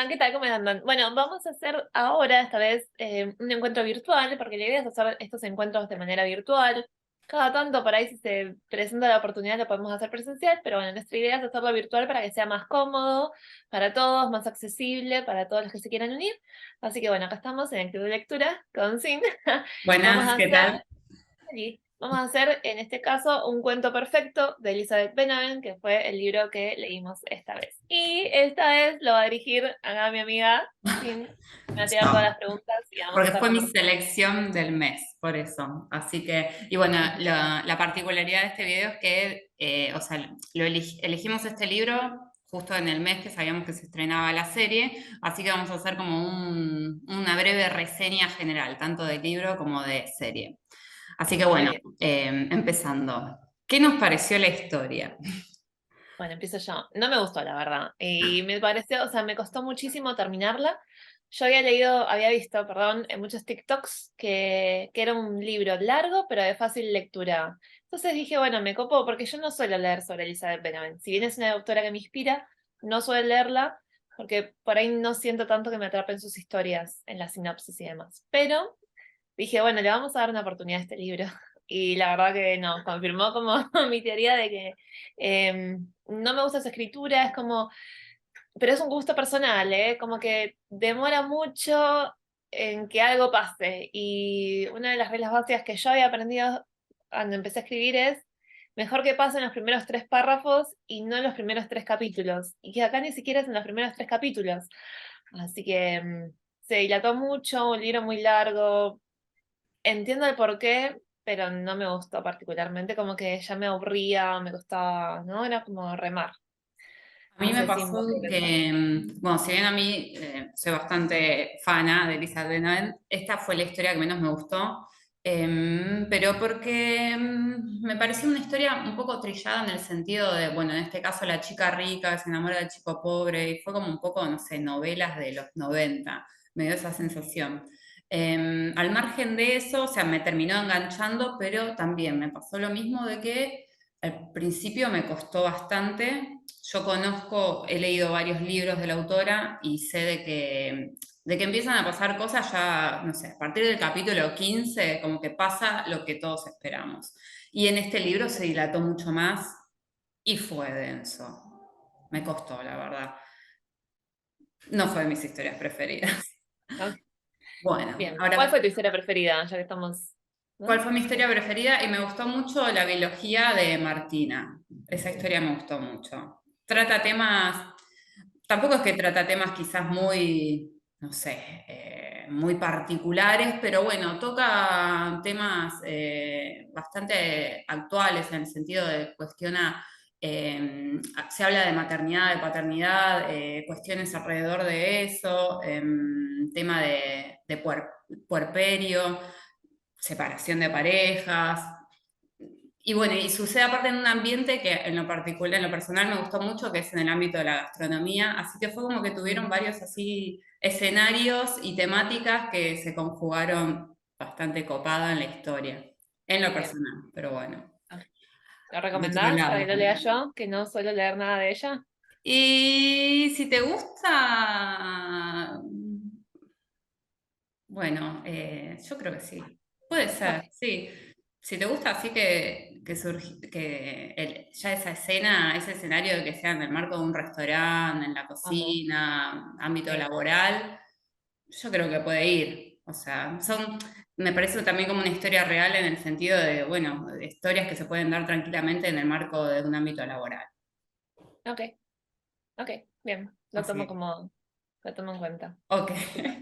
¿qué tal? ¿Cómo andan? Bueno, vamos a hacer ahora, esta vez, un encuentro virtual, porque la idea es hacer estos encuentros de manera virtual. Cada tanto, por ahí, si se presenta la oportunidad, lo podemos hacer presencial, pero bueno, nuestra idea es hacerlo virtual para que sea más cómodo para todos, más accesible para todos los que se quieran unir. Así que bueno, acá estamos en el Club de Lectura con Sin. Vamos Buenas, a ¿qué hacer tal? Sí, vamos a hacer en este caso Un cuento perfecto de Elizabeth Benavent, que fue el libro que leímos esta vez. Y esta vez lo va a dirigir a mi amiga Sin, me va a tirar todas Yo, las preguntas y vamos a porque hacer fue la mi partida. selección del mes, por eso. Así que, y bueno, la particularidad de este video es que, o sea, elegimos este libro justo en el mes que sabíamos que se estrenaba la serie, así que vamos a hacer como una breve reseña general, tanto del libro como de serie. Así que Muy bueno, bien. empezando. ¿Qué nos pareció la historia? Bueno, empiezo yo. No me gustó, la verdad. Y me pareció, o sea, me costó muchísimo terminarla. Yo había visto, perdón, en muchos TikToks que era un libro largo, pero de fácil lectura. Entonces dije, bueno, me copo, porque yo no suelo leer sobre Elizabeth Benavent. Si bien es una autora que me inspira, no suelo leerla, porque por ahí no siento tanto que me atrapen sus historias en la sinopsis y demás. Pero dije, bueno, le vamos a dar una oportunidad a este libro. Y la verdad que no, confirmó como mi teoría de que no me gusta su escritura, es como, pero es un gusto personal, ¿eh? Como que demora mucho en que algo pase. Y una de las reglas básicas que yo había aprendido cuando empecé a escribir es, mejor que pase en los primeros 3 párrafos y no en los primeros 3 capítulos. Y que acá ni siquiera es en los primeros 3 capítulos. Así que se dilató mucho, un libro muy largo. Entiendo el porqué, pero no me gustó particularmente, como que ya me aburría, me costaba, ¿no? Era como remar. A mí No me sé si pasó vos qué pensás. que, bueno, si bien a mí soy bastante fana de Elizabeth Benavent, esta fue la historia que menos me gustó, pero porque me pareció una historia un poco trillada en el sentido de, bueno, en este caso la chica rica se enamora del chico pobre, y fue como un poco, no sé, novelas de los 90, me dio esa sensación. Al margen de eso, o sea, me terminó enganchando, pero también me pasó lo mismo de que al principio me costó bastante. Yo conozco, he leído varios libros de la autora y sé de que empiezan a pasar cosas ya, no sé, a partir del capítulo 15 como que pasa lo que todos esperamos. Y en este libro se dilató mucho más y fue denso. Me costó, la verdad. No fue de mis historias preferidas. Ok, Bueno, bien. ¿Cuál ahora, fue tu historia preferida? Ya que estamos, ¿cuál ¿no? fue mi historia preferida? Y me gustó mucho la biología de Martina. Esa historia me gustó mucho. Trata temas, tampoco es que trata temas quizás muy, no sé, muy particulares, pero bueno, toca temas bastante actuales en el sentido de cuestiona, se habla de maternidad, de paternidad, cuestiones alrededor de eso, tema de puerperio, separación de parejas. Y bueno, y sucede aparte en un ambiente que en lo particular, en lo personal me gustó mucho, que es en el ámbito de la gastronomía, así que fue como que tuvieron varios así escenarios y temáticas que se conjugaron bastante copada en la historia, en lo Bien. personal, pero bueno, ¿Lo de otro recomendás para lado. que lo lea yo, que no suelo leer nada de ella? Y si te gusta, bueno, yo creo que sí. Puede Ok. ser, sí. Si te gusta así ya esa escena, ese escenario de que sea en el marco de un restaurante, en la Amo. cocina, ámbito Sí. laboral, yo creo que puede ir. O sea, me parece también como una historia real en el sentido de, bueno, de historias que se pueden dar tranquilamente en el marco de un ámbito laboral. Ok, ok, bien. Así, Lo tomo en cuenta. ok. Súper.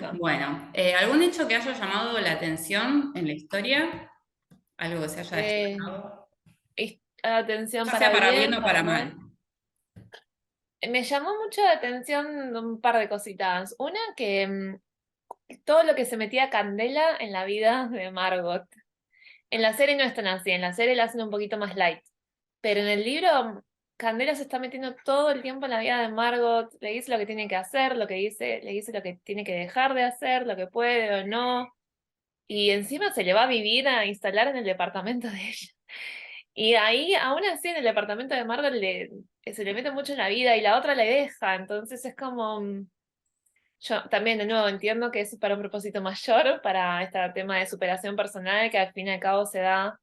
No. Bueno, ¿algún hecho que haya llamado la atención en la historia? Algo que se haya Eh, destacado, Atención ya sea para para bien bien, o para para mal. mal. Me llamó mucho la atención un par de cositas. Una, que todo lo que se metía Candela en la vida de Margot. En la serie no es tan así, en la serie la hacen un poquito más light. Pero en el libro, Candela se está metiendo todo el tiempo en la vida de Margot, le dice lo que tiene que hacer, le dice lo que tiene que dejar de hacer, lo que puede o no. Y encima se le va a vivir a instalar en el departamento de ella. Y ahí, aún así, en el departamento de Margot se le mete mucho en la vida y la otra le deja. Entonces es como. Yo también, de nuevo, entiendo que es para un propósito mayor, para este tema de superación personal, que al fin y al cabo se da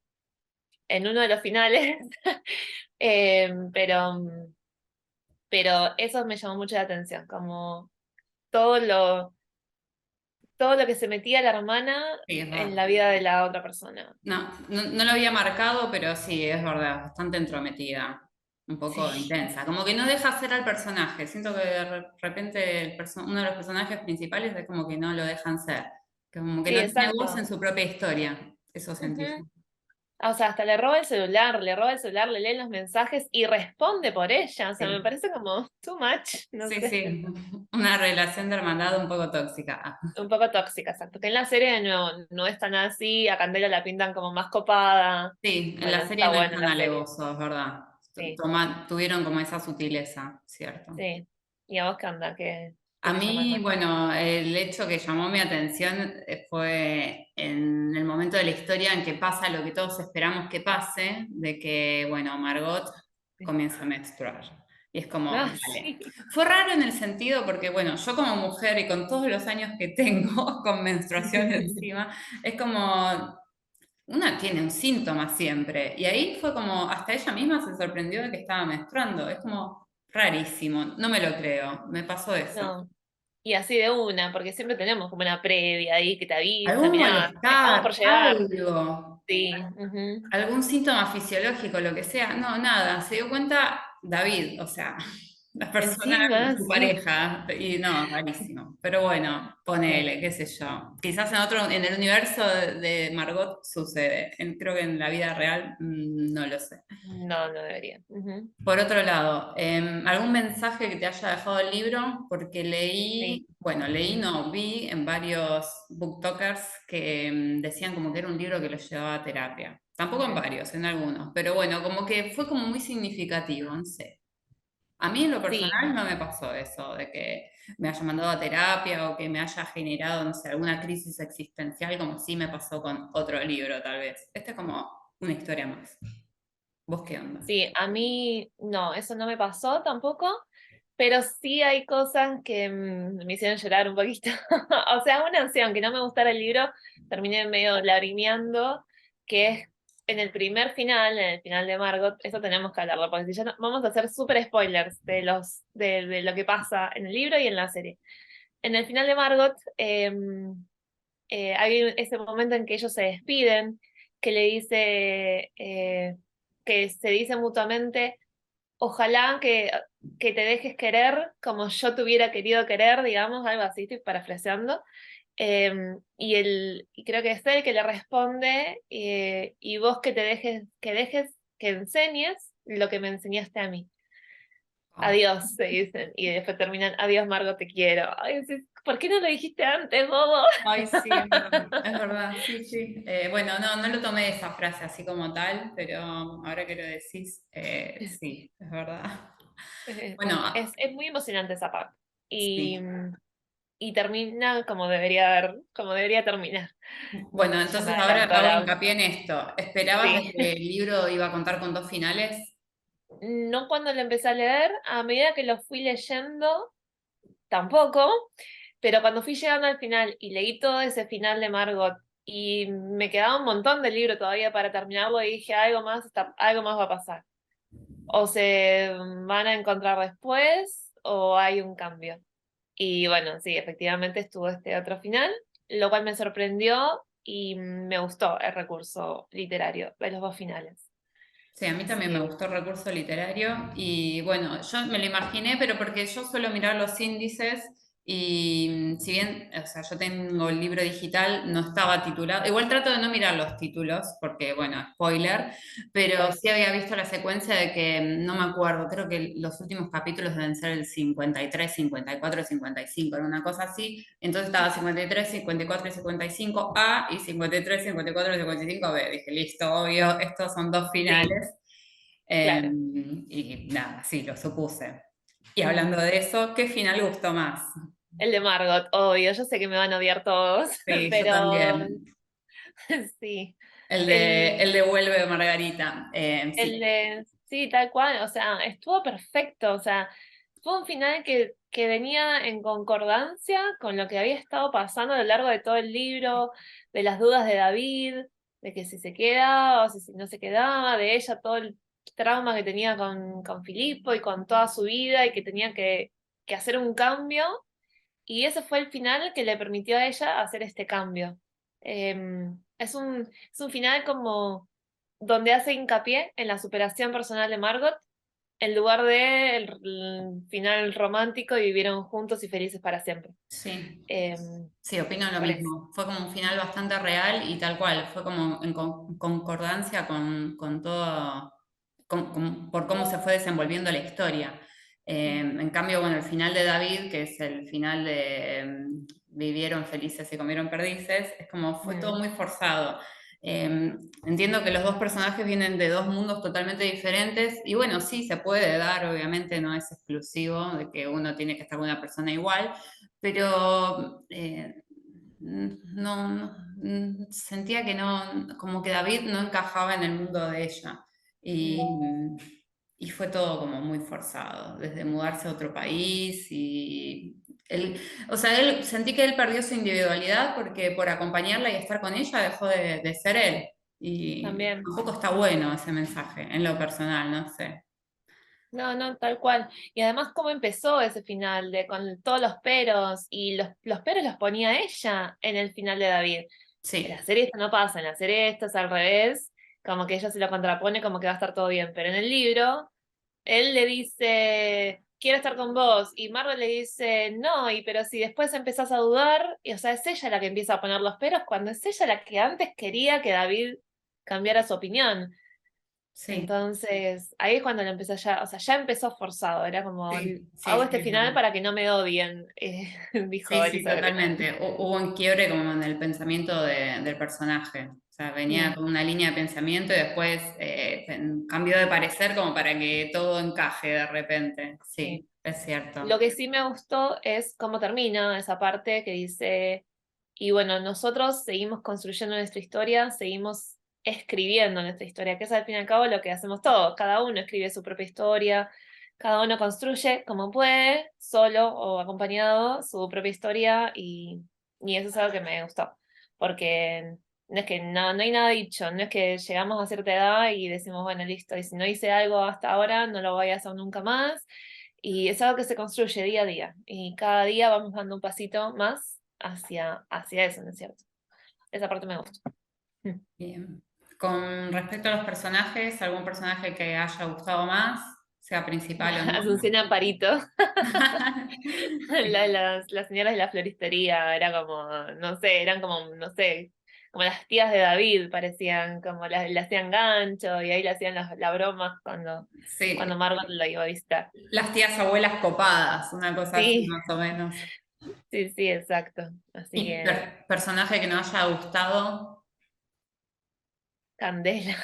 en uno de los finales. Eh, pero, pero eso me llamó mucho la atención, como todo lo, todo lo que se metía la hermana Sí, es en verdad. la vida de la otra persona. No lo había marcado, pero sí, es verdad, bastante entrometida, un poco Sí, intensa. Como que no deja ser al personaje. Siento que de repente uno de los personajes principales es como que no lo dejan ser. Como que sí, no tiene voz en exacto. su propia historia. Eso sentí yo. Ujú. O sea, hasta le roba el celular, le lee los mensajes y responde por ella. O sea, me Sí, parece como too much, no sí, sé. sí. Una relación de hermandad un poco tóxica. Un poco tóxica, exacto. Que en la serie de nuevo no es tan así, a Candela la pintan como más copada. Sí, en Bueno, la eso serie está no es bueno en tan la serie. alevoso, es verdad. Sí, Tuvieron como esa sutileza, ¿cierto? sí. ¿Y a vos qué onda? ¿Qué A te llama mí, más? bueno, el hecho que llamó mi atención fue en el momento de la historia en que pasa lo que todos esperamos que pase, de que, bueno, Margot comienza a menstruar. Y es como, Ah, vale. sí. Fue raro en el sentido porque, bueno, yo como mujer y con todos los años que tengo con menstruación encima, es como, una tiene un síntoma siempre. Y ahí fue como, hasta ella misma se sorprendió de que estaba menstruando. Es como rarísimo, no me lo creo, me pasó eso. No. Y así de una, porque siempre tenemos como una previa ahí que te avisa, Algún mirá, estamos por malestar, llegar. algo, Sí. Ujú. algún síntoma fisiológico, lo que sea. No, nada, se dio cuenta David, o sea, la persona, Encima, su sí. pareja, y no, rarísimo. Pero bueno, Sí. ponele, qué sé yo. Quizás en el universo de Margot sucede. Creo que en la vida real no lo sé. No, no debería. Ujú. Por otro lado, ¿algún mensaje que te haya dejado el libro? Porque Sí. no, vi en varios booktokers que decían como que era un libro que los llevaba a terapia. Tampoco en varios, en algunos, pero bueno, como que fue como muy significativo, no sé. A mí en lo Sí, personal no me pasó eso, de que me haya mandado a terapia o que me haya generado, no sé, alguna crisis existencial, como sí me pasó con otro libro, tal vez. Este es como una historia más. ¿Vos qué onda? sí, a mí no, eso no me pasó tampoco, pero sí hay cosas que me hicieron llorar un poquito. O sea, una sí, aunque no me gustara el libro, terminé medio lagrimeando, que es en el primer final, en el final de Margot, eso tenemos que hablarlo, porque si ya vamos a hacer súper spoilers de lo que pasa en el libro y en la serie. En el final de Margot, hay ese momento en que ellos se despiden, que le dice, que se dice mutuamente, ojalá que te dejes querer como yo te hubiera querido querer, digamos, algo así, estoy parafraseando. Y creo que es él que le responde, y vos que enseñes lo que me enseñaste a mí. Adiós, se dicen, y después terminan, adiós, Margot, te quiero. Ay, sí, ¿por qué no lo dijiste antes, bobo? Ay, sí, es verdad, sí, sí. Bueno, no lo tomé esa frase así como tal, pero ahora que lo decís, sí, es verdad. Bueno, Es muy emocionante esa parte. Y, sí. y termina como debería terminar. Bueno, Ya me entonces ahora adelantó hago la... hincapié en esto. ¿Esperabas de Sí. que el libro iba a contar con dos finales? No cuando lo empecé a leer, a medida que lo fui leyendo, tampoco, pero cuando fui llegando al final y leí todo ese final de Margot y me quedaba un montón del libro todavía para terminarlo y dije, algo más va a pasar. O se van a encontrar después o hay un cambio. Y bueno, sí, efectivamente estuvo este otro final, lo cual me sorprendió y me gustó el recurso literario de los dos finales. Sí, a mí Así también me que gustó el recurso literario y bueno, yo me lo imaginé, pero porque yo suelo mirar los índices y si bien, o sea, yo tengo el libro digital, no estaba titulado, igual trato de no mirar los títulos porque, bueno, spoiler, pero bueno, sí había visto la secuencia de que, no me acuerdo, creo que los últimos capítulos deben ser el 53, 54, 55, era una cosa así, entonces estaba 53, 54 y 55A y 53, 54 y 55B. Dije, listo, obvio, estos son dos sí, finales. claro. Y nada, sí, lo supuse. Y Mm. hablando de eso, ¿qué final gustó más? El de Margot, obvio, yo sé que me van a odiar todos, Sí, yo pero también. sí. El El, de Vuelve Margarita. el Sí, de, sí, tal cual, o sea, estuvo perfecto, o sea, fue un final que venía en concordancia con lo que había estado pasando a lo largo de todo el libro, de las dudas de David, de que si se quedaba o si no se quedaba, de ella, todo el trauma que tenía con Filipo y con toda su vida y que tenía que hacer un cambio. Y ese fue el final que le permitió a ella hacer este cambio. Es un final como donde hace hincapié en la superación personal de Margot en lugar de el final romántico y vivieron juntos y felices para siempre. Sí. Em, Sí, opino lo por eso. mismo. Fue como un final bastante real y tal cual. Fue como en concordancia con todo, por cómo se fue desenvolviendo la historia. En cambio, bueno, el final de David, que es el final de vivieron felices y comieron perdices, es como fue todo Mm, muy forzado. Entiendo que los dos personajes vienen de dos mundos totalmente diferentes y bueno, sí, se puede dar, obviamente no es exclusivo de que uno tiene que estar con una persona igual, pero sentía que no, como que David no encajaba en el mundo de ella. Y, mm. y fue todo como muy forzado, desde mudarse a otro país y él, o sea, él, sentí que él perdió su individualidad porque por acompañarla y estar con ella dejó de ser él. Y También. tampoco está bueno ese mensaje, en lo personal, no sé. No, no, tal cual. Y además cómo empezó ese final, con todos los peros, y los peros los ponía ella en el final de David. En la Sí, serie esto no pasa, en la serie esto es al revés, como que ella se lo contrapone como que va a estar todo bien, pero en el libro él le dice, quiero estar con vos, y Marvel le dice, no, pero si después empezás a dudar, y o sea, es ella la que empieza a poner los peros cuando es ella la que antes quería que David cambiara su opinión. sí, Entonces, ahí es cuando lo empezó ya, o sea, ya empezó forzado, era como, sí, sí, hago sí, este es final verdad. para que no me odien, dijo Sí, sí, Elizabeth. totalmente. Hubo un quiebre como en el pensamiento del personaje. O sea, venía Mm, con una línea de pensamiento y después cambió de parecer como para que todo encaje de repente. sí. Sí, es cierto. Lo que sí me gustó es cómo termina esa parte que dice, y bueno, nosotros seguimos construyendo nuestra historia, seguimos escribiendo nuestra historia, que es al fin y al cabo lo que hacemos todos. Cada uno escribe su propia historia, cada uno construye como puede, solo o acompañado, su propia historia y eso es algo que me gustó. Porque no es que no hay nada dicho, no es que llegamos a cierta edad y decimos, bueno, listo, y si no hice algo hasta ahora, no lo voy a hacer nunca más. Y es algo que se construye día a día. Y cada día vamos dando un pasito más hacia eso, ¿no es cierto? Esa parte me gusta. Bien. Con respecto a los personajes, ¿algún personaje que haya gustado más, sea principal o no? Asunción Amparito. Las señoras de la floristería, era como, no sé, eran como, no sé, como las tías de David, parecían, como le hacían gancho y ahí le hacían la broma cuando Sí, Margot lo iba a visitar. las tías abuelas copadas, una cosa así Sí, más o menos. sí, sí, exacto. Así ¿Y que, personaje que no haya gustado? Candela.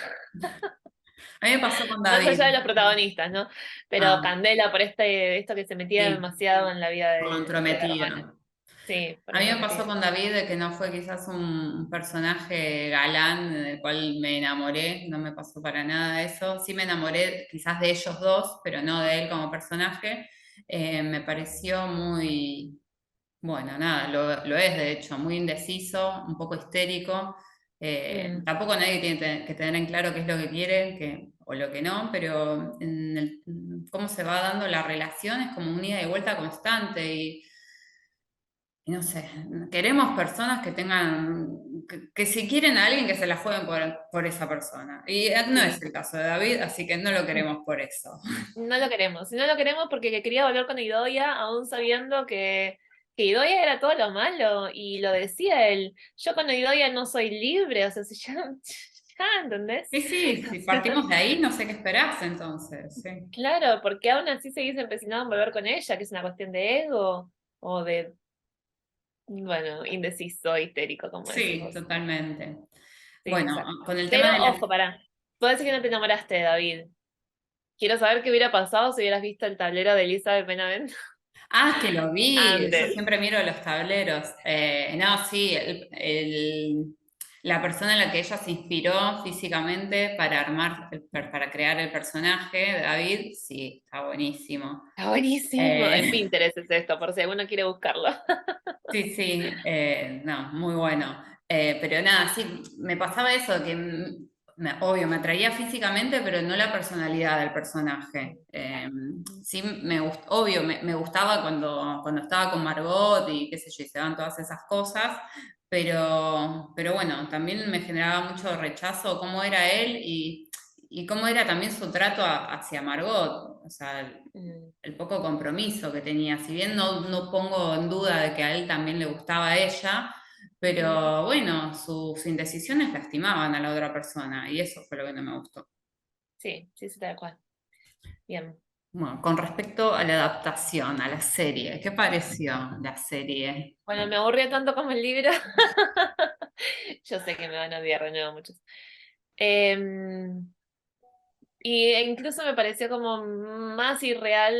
A mí me pasó con Más allá de David. los protagonistas, ¿no? Pero Ah, Candela por esto que se metía sí, demasiado en la vida por lo de la hermana. entrometida. Sí, por A mí me pasó entrometida. con David de que no fue quizás un personaje galán del cual me enamoré, no me pasó para nada eso. Sí me enamoré quizás de ellos dos, pero no de él como personaje. Me pareció muy, bueno, nada, lo es de hecho, muy indeciso, un poco histérico. Mm, Tampoco nadie tiene que tener en claro qué es lo que quiere o lo que no, pero cómo se va dando la relación es como un ida y vuelta constante y no sé, queremos personas que tengan, que si quieren a alguien que se la jueguen por esa persona. Y no es sí. el caso de David, así que no lo Mm. queremos por eso. No lo queremos. Y no lo queremos porque quería volver con Idoia, aún sabiendo que Idoia era todo lo malo. Y lo decía él. Yo con Idoia no soy libre. O sea, si ya, ya, ¿entendés? Sí, sí, si partimos de ahí, no sé qué esperás entonces. Sí, Claro, porque aún así seguís empecinado en volver con ella, que es una cuestión de ego o de, bueno, indeciso, histérico, como decís sí, vos. totalmente. Sí, Bueno, exacto. con el tema Pero de ojo, las... pará. Puedo decir que no te enamoraste de David. Quiero saber qué hubiera pasado si hubieras visto el tablero de Elizabeth Benavent Ah, que lo vi, yo antes. siempre miro los tableros. No, sí, la persona en la que ella se inspiró físicamente para para crear el personaje de David, sí, está buenísimo. Está buenísimo. En Eh, Pinterest es esto, por si alguno quiere buscarlo. sí, sí, no, muy bueno. Pero nada, sí, me pasaba eso, que obvio, me atraía físicamente, pero no la personalidad del personaje. Sí, obvio, me gustaba cuando estaba con Margot y qué sé yo, y se daban todas esas cosas, pero bueno, también me generaba mucho rechazo cómo era él y cómo era también su trato hacia Margot. O sea, Mm, el poco compromiso que tenía. Si bien no pongo en duda de que a él también le gustaba a ella, ujú. pero bueno, sus indecisiones lastimaban a la otra persona y eso fue lo que no me gustó. Sí, sí, sí, tal cual. Bien. Bueno, con respecto a la adaptación, a la serie, ¿qué pareció la serie? Bueno, me aburrió tanto como el libro. Yo sé que me van a odiar de nuevo muchos. Em, incluso me pareció como más irreal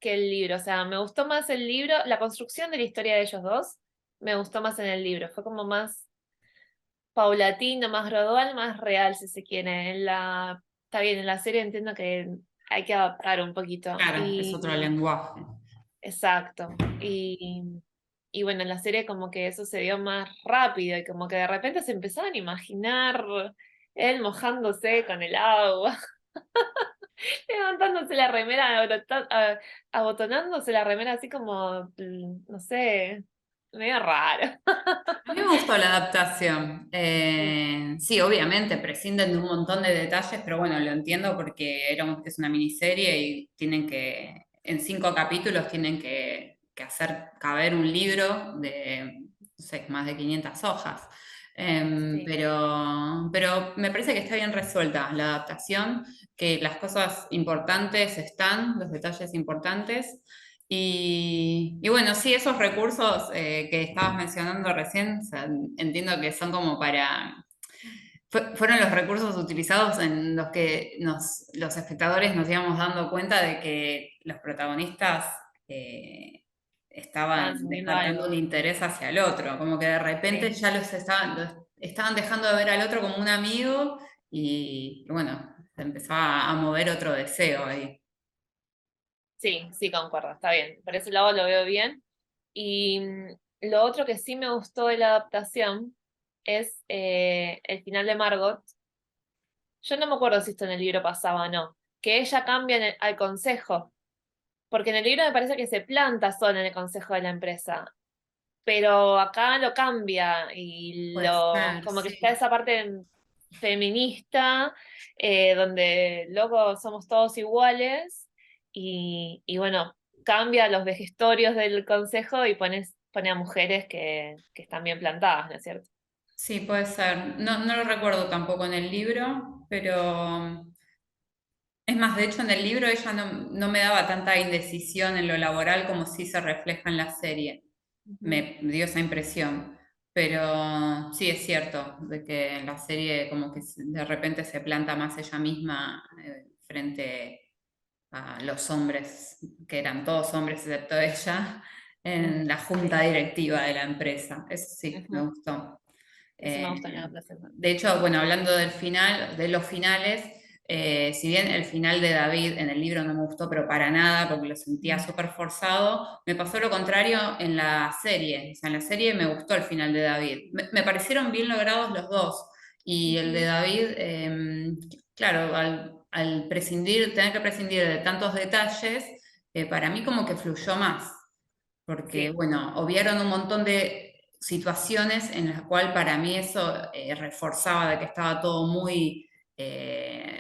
que el libro. O sea, me gustó más el libro, la construcción de la historia de ellos dos, me gustó más en el libro. Fue como más paulatino, más gradual, más real, si se quiere. Está bien, en la serie entiendo que hay que adaptar un poquito. Claro, es otro lenguaje. Exacto. Y bueno, en la serie como que eso se dio más rápido y como que de repente se empezaban a imaginar él mojándose con el agua, levantándose la remera, abotonándose la remera así como, no sé, medio raro. A mí me gustó la adaptación. Sí, obviamente prescinden de un montón de detalles, pero bueno, lo entiendo porque es una miniserie y en 5 capítulos tienen que hacer caber un libro de, no sé, más de 500 hojas. Sí, Pero me parece que está bien resuelta la adaptación, que las cosas importantes están, los detalles importantes. Y bueno, sí, esos recursos que estabas mencionando recién, o sea, entiendo que son como fueron los recursos utilizados en los que los espectadores nos íbamos dando cuenta de que los protagonistas estaban estaban sintiendo despertando un algo. interés hacia el otro, como que de repente Sí, ya los estaban dejando de ver al otro como un amigo y bueno, se empezaba a mover otro deseo ahí. sí, sí, concuerdo, está bien. Por ese lado lo veo bien. Y lo otro que sí me gustó de la adaptación es el final de Margot. Yo no me acuerdo si esto en el libro pasaba o no, que ella cambia al consejo, porque en el libro me parece que se planta sola en el consejo de la empresa, pero acá lo cambia y Puede ser, como que está sí. esa parte feminista, donde luego somos todos iguales y bueno, cambia los vejestorios del consejo y pone a mujeres que están bien plantadas, ¿no es cierto? Sí, puede ser. No lo recuerdo tampoco en el libro, pero es más, de hecho en el libro ella no me daba tanta indecisión en lo laboral como sí se refleja en la serie. Ujú. Me dio esa impresión. Pero sí es cierto, de que en la serie como que de repente se planta más ella misma frente a los hombres, que eran todos hombres excepto ella, Mm, en la junta sí. directiva de la empresa. Eso sí, me Ujú. gustó. Eso me Eh, gusta en la adaptación. de hecho, bueno, hablando del final, de los finales, si bien el final de David en el libro no me gustó, pero para nada, porque lo sentía Mm. súper forzado, me pasó lo contrario en la serie. O sea, en la serie me gustó el final de David. Me parecieron bien logrados los dos. Y el de Ujú. David, claro, al tener que prescindir de tantos detalles, para mí como que fluyó más porque, Sí, bueno, obviaron un montón de situaciones en las cuales para mí eso reforzaba de que estaba todo muy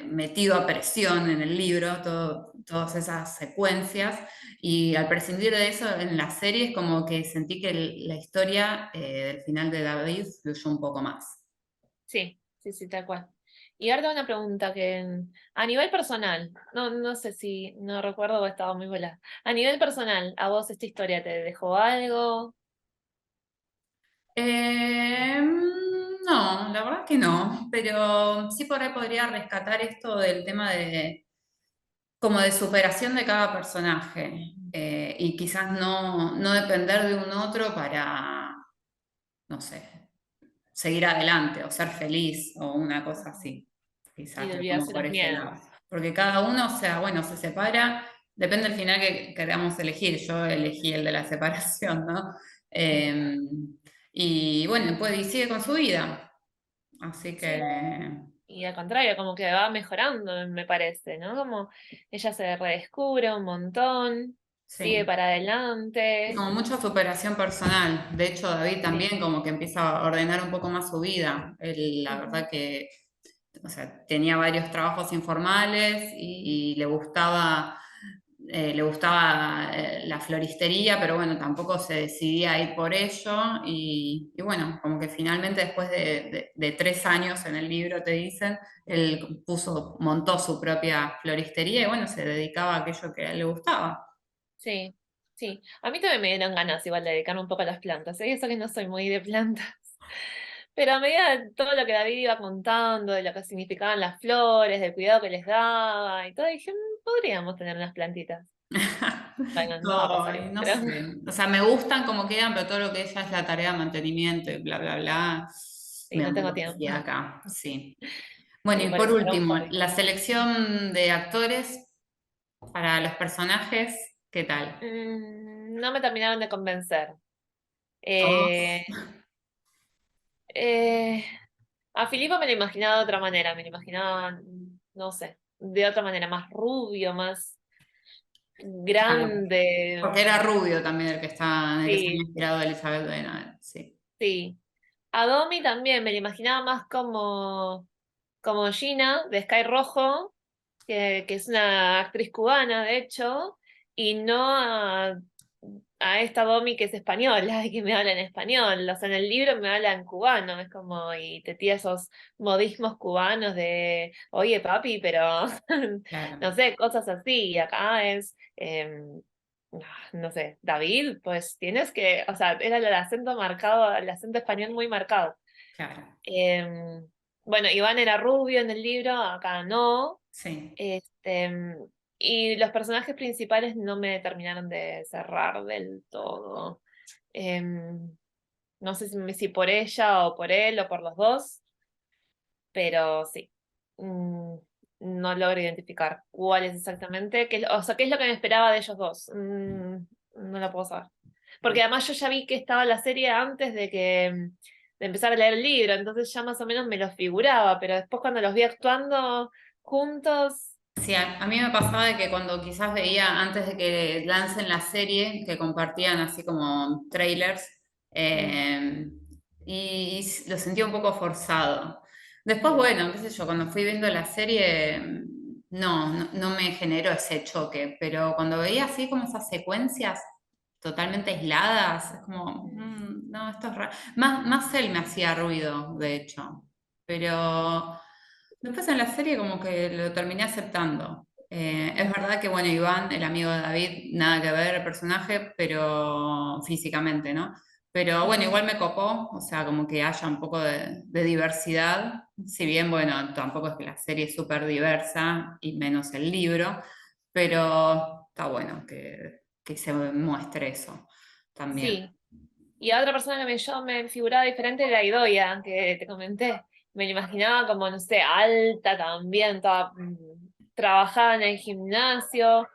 metido a presión en el libro, todas esas secuencias, y al prescindir de eso en la serie es como que sentí que la historia del final de David fluyó un poco más. sí, sí, sí, tal cual. Y ahora tengo una pregunta que a nivel personal, no sé si no recuerdo o estaba muy volada. A nivel personal, ¿a vos esta historia te dejó algo? No, la verdad que no, pero sí por ahí podría rescatar esto del tema de como de superación de cada personaje y quizás no depender de un otro para, no sé, seguir adelante o ser feliz o una cosa así. Y Quizás de que como olvidarse por los ese lado. miedos. Porque cada uno, o sea, bueno, se separa, depende del final que queramos elegir. Yo elegí el de la separación, ¿no? Eh, y bueno, pues y sigue con su vida. Así Sí. que Y al contrario, como que va mejorando, me parece, ¿no? Como ella se redescubre un montón, sigue sí. para Y adelante. como mucha superación personal. De hecho, David Sí. también como que empieza a ordenar un poco más su vida. Él, la Ujú. verdad que, o sea, tenía varios trabajos informales y le gustaba la floristería, pero bueno, tampoco se decidía a ir por ello. Y bueno, como que finalmente después de 3 años en el libro, te dicen, él montó su propia floristería y bueno, se dedicaba a aquello que a él le gustaba. Sí, sí. A mí también me dieron ganas igual de dedicarme un poco a las plantas. ¿Eh? Y eso que no soy muy de plantas. Pero a medida de todo lo que David iba contando, de lo que significaban las flores, del cuidado que les daba y todo, dije, podríamos tener unas plantitas". Bueno, no va a pasar Ay, igual, no pero sé. O sea, me gustan como quedan, pero todo lo que ella es la tarea de mantenimiento y bla, bla, bla, sí, me da no un tengo poco tiempo. de acá, sí. Bueno, Sí, y por por eso, era un último, hobby. la selección de actores para los personajes, ¿qué tal? No me terminaron de convencer. Todos. Eh, eh, a Filipo me lo imaginaba de otra manera, me lo imaginaba, no sé, de otra manera, más rubio, más Claro, grande. porque era rubio también en el que se había Sí, inspirado Elizabeth Bennet, sí. sí. A Domi también me lo imaginaba más como Gina, de Sky Rojo, que es una actriz cubana, de hecho, y no a esta Domi que es española y que me habla en español. O sea, en el libro me habla en cubano, es como, y te tira esos modismos cubanos de, oye, papi, pero Claro, no sé, cosas así. Y acá es, no sé, David, pues tienes que, o sea, era el acento marcado, el acento español muy marcado. claro, Em, bueno, Iván era rubio en el libro, acá no. sí. Este, y los personajes principales no me terminaron de cerrar del todo. Em, no sé si por ella o por él o por los dos, pero sí. Mm, no logro identificar cuál es exactamente, o sea, qué es lo que me esperaba de ellos dos. No lo puedo saber. Porque además yo ya vi que estaba la serie antes de empezar a leer el libro, entonces ya más o menos me lo figuraba, pero después cuando los vi actuando juntos, Sí, a mí me pasaba de que cuando quizás veía antes de que lancen la serie, que compartían así como trailers, mm, eh, y lo sentía un poco forzado. Después, mm, bueno, qué sé yo, cuando fui viendo la serie, no me generó ese choque, pero cuando veía así como esas secuencias totalmente aisladas, es como, mm, no, esto es raro. Más él me hacía ruido, de hecho, pero... Después en la serie como que lo terminé aceptando. Es verdad que, bueno, Iván, el amigo de David, nada que ver el personaje, pero físicamente, ¿no? Pero bueno, ujú. igual me copó, o sea, como que haya un poco de diversidad, si bien, bueno, tampoco es que la serie es súper diversa, y menos el libro, pero está bueno que se muestre eso también. Sí, y a otra persona que yo me figuraba diferente era Idoia, que te comenté. Me la imaginaba como, no sé, alta también, toda, trabajaba en el gimnasio,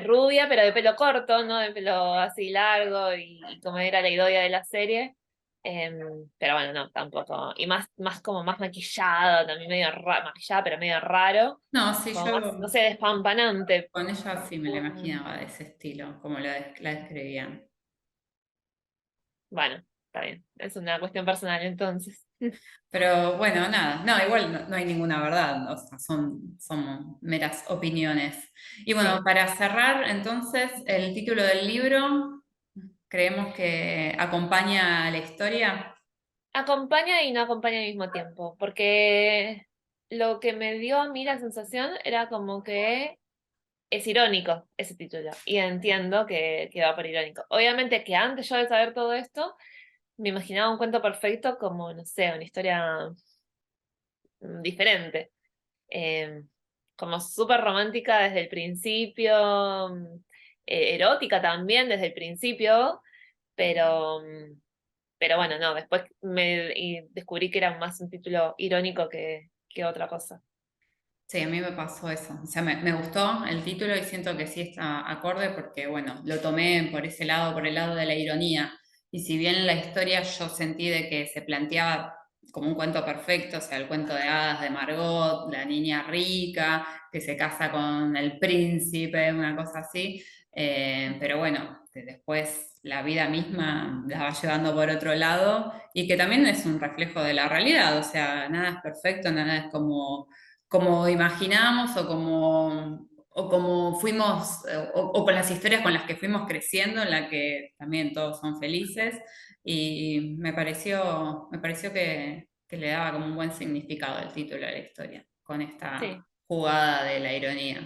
rubia, pero de pelo corto, ¿no? De pelo así largo y como era la Idoia de la serie. Pero bueno, no, tampoco. Y más como más maquillada, también medio maquillada, pero medio raro. No, sí, Como más, no yo sé, despampanante. con ella sí me la Mm, imaginaba de ese estilo, como la describían. Bueno, está bien. Es una cuestión personal entonces. Pero bueno, nada, no, igual no hay ninguna verdad, o sea, son meras opiniones. Y bueno, Sí. para cerrar, entonces, el título del libro, creemos que acompaña a la historia. Acompaña y no acompaña al mismo tiempo, porque lo que me dio a mí la sensación era como que es irónico ese título, y entiendo que va por irónico. Obviamente que antes yo de saber todo esto, me imaginaba un cuento perfecto como, no sé, una historia diferente, eh, como súper romántica desde el principio, erótica también desde el principio, pero Pero bueno, no, después y descubrí que era más un título irónico que otra cosa. Sí, a mí me pasó eso. O sea, me gustó el título y siento que sí está acorde porque, bueno, lo tomé por ese lado, por el lado de la ironía. Y si bien la historia yo sentí de que se planteaba como un cuento perfecto, o sea, el cuento de hadas de Margot, la niña rica que se casa con el príncipe, una cosa así. Pero bueno, después la vida misma la va llevando por otro lado y que también es un reflejo de la realidad. O sea, nada es perfecto, nada es como imaginamos o como fuimos, o con las historias con las que fuimos creciendo, en la que también todos son felices, y me pareció que le daba como un buen significado el título de la historia, con esta Sí. jugada de la ironía.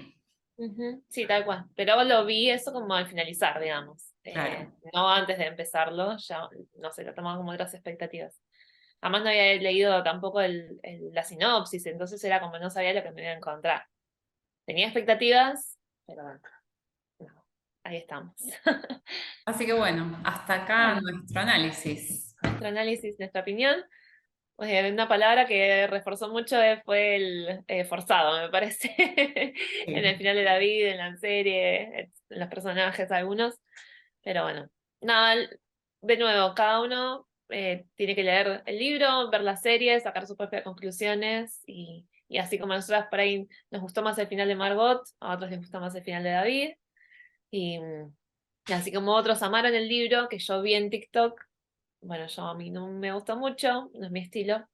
Ujú, sí, tal cual. Pero lo vi eso como al finalizar, digamos. Claro. No antes de empezarlo, ya, no sé, lo tomaba como otras expectativas. Además no había leído tampoco la sinopsis, entonces era como no sabía lo que me iba a encontrar. Tenía expectativas, pero bueno, no, ahí estamos. Así que bueno, hasta acá Bueno, nuestro análisis. nuestro análisis, nuestra opinión. Una palabra que reforzó mucho fue el forzado, me parece, en el Sí. final de David, en la serie, en los personajes algunos, pero bueno, nada, de nuevo, cada uno tiene que leer el libro, ver la serie, sacar sus propias conclusiones y así como a nosotras por ahí nos gustó más el final de Margot, a otros les gustó más el final de David, y así como otros amaron el libro que yo vi en TikTok, bueno, yo a mí no me gustó mucho, no es mi estilo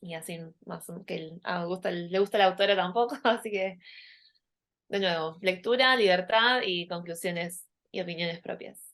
y así más que le gusta la autora tampoco, así que de nuevo, lectura, libertad y conclusiones y opiniones propias.